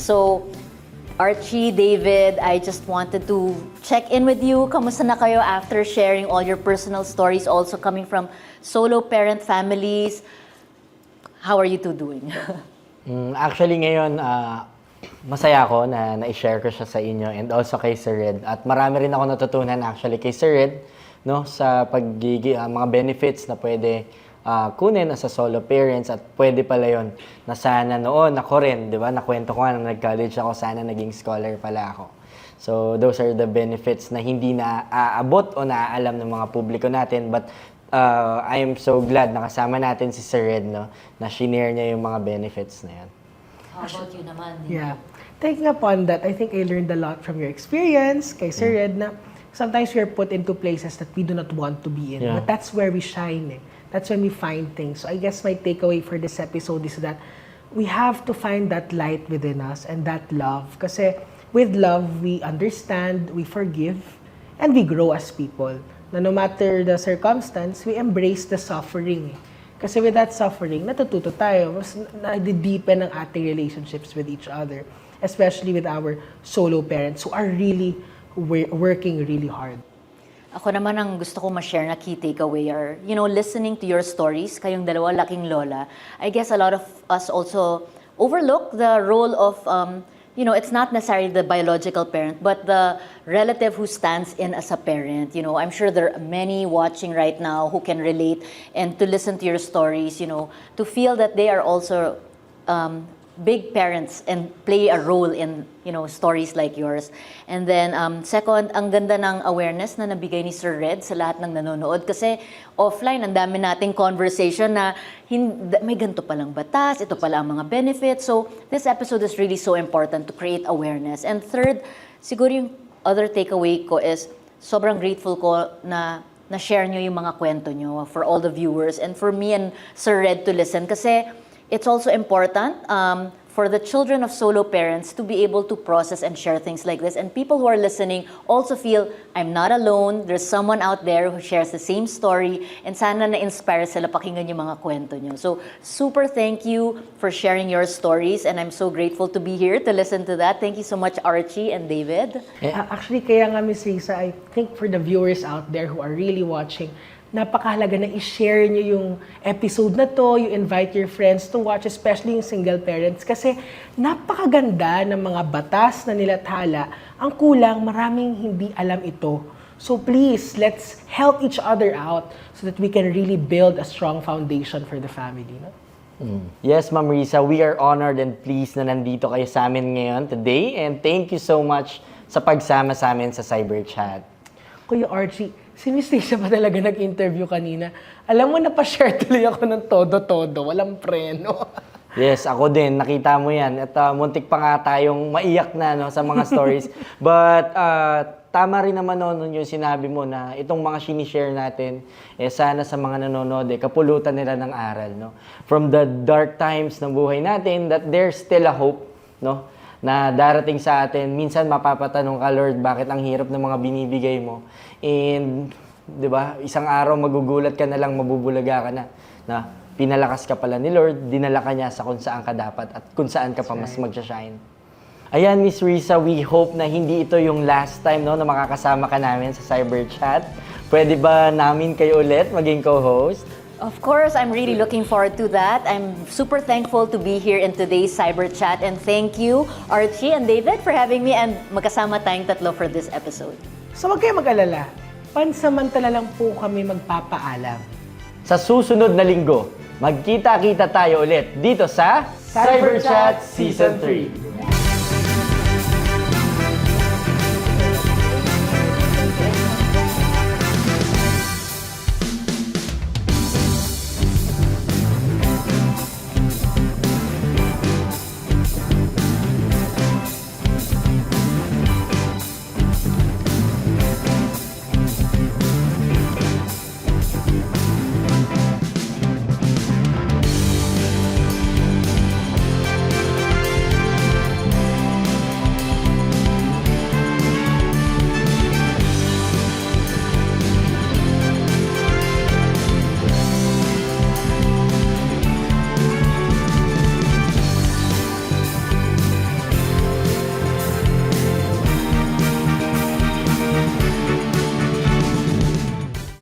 So, Archie, David, I just wanted to check in with you. Kamusta na kayo after sharing all your personal stories, also coming from solo parent families? How are you two doing? Actually ngayon, masaya ako na na-share ko siya sa inyo and also kay Sir Red. At marami rin ako natutunan actually kay Sir Red, no, sa mga benefits na pwede kunin as a solo parents at pwede pala yon na sana noon ako rin, di ba? Nakwento ko nga na nag-college ako, sana naging scholar pala ako. So those are the benefits na hindi na aabot o naaalam ng mga publiko natin, but I am so glad nakasama natin si Sir Red, no, na shinare niya yung mga benefits na yan. How about you naman? Yeah. Taking upon that, I think I learned a lot from your experience kay Sir Red na sometimes we are put into places that we do not want to be in. Yeah. But that's where we shine. That's when we find things. So I guess my takeaway for this episode is that we have to find that light within us and that love. Kasi with love, we understand, we forgive, and we grow as people. Na no matter the circumstance, we embrace the suffering. Kasi with that suffering, natututo tayo. Mas na-deepen ang ating relationships with each other. Especially with our solo parents who are really working really hard. Ako naman ang gusto ko ma-share na key takeaway are, listening to your stories, kayong dalawa laking lola. I guess a lot of us also overlook the role of, it's not necessarily the biological parent, but the relative who stands in as a parent. I'm sure there are many watching right now who can relate and to listen to your stories, to feel that they are also big parents and play a role in, stories like yours. And then, second, ang ganda ng awareness na nabigay ni Sir Red sa lahat ng nanonood. Kasi offline, ang dami nating conversation na may ganito palang batas, ito pala ang mga benefits. So, this episode is really so important to create awareness. And third, siguro yung other takeaway ko is, sobrang grateful ko na na-share nyo yung mga kwento nyo for all the viewers and for me and Sir Red to listen. Kasi, it's also important for the children of solo parents to be able to process and share things like this. And people who are listening also feel, I'm not alone, there's someone out there who shares the same story, and sana na-inspire sila pakinggan yung mga kwento nyo. So, super thank you for sharing your stories, and I'm so grateful to be here to listen to that. Thank you so much, Archie and David. Actually, kaya nga, Miss Risa, I think for the viewers out there who are really watching, napakahalaga na i-share nyo yung episode na to, you invite your friends to watch, especially yung single parents. Kasi napakaganda ng mga batas na nilathala. Ang kulang, maraming hindi alam ito. So please, let's help each other out so that we can really build a strong foundation for the family. No? Yes, Ma'am Risa, we are honored and pleased na nandito kayo sa amin ngayon today. And thank you so much sa pagsama sa amin sa Cyber Chat. Kuya Archie, si Miss Risa pa talaga nag-interview kanina. Alam mo, napashare tuloy ako ng todo-todo. Walang preno. Yes, ako din. Nakita mo yan. At muntik pa nga tayong maiyak na, no, sa mga stories. But tama rin naman nun yung sinabi mo na itong mga sinishare natin, sana sa mga nanonood, kapulutan nila ng aral. No? From the dark times ng buhay natin, that there's still a hope, no? Na darating sa atin. Minsan mapapatanong ka, Lord, bakit ang hirap ng mga binibigay mo? And, di ba, isang araw magugulat ka na lang, mabubulaga ka na pinalakas ka pala ni Lord, dinala ka niya sa kung saan ka dapat at kung saan ka pa mas magsashine. Ayan, Miss Risa, we hope na hindi ito yung last time, no, na makakasama ka namin sa Cyber Chat. Pwede ba namin kayo ulit maging co-host? Of course, I'm really looking forward to that. I'm super thankful to be here in today's Cyber Chat, and thank you, Archie and David, for having me, and magkasama tayong tatlo for this episode. So wag kayo mag-alala. Pansamantala lang po kami magpapaalam. Sa susunod na linggo, magkita-kita tayo ulit dito sa Cyber Chat Season 3.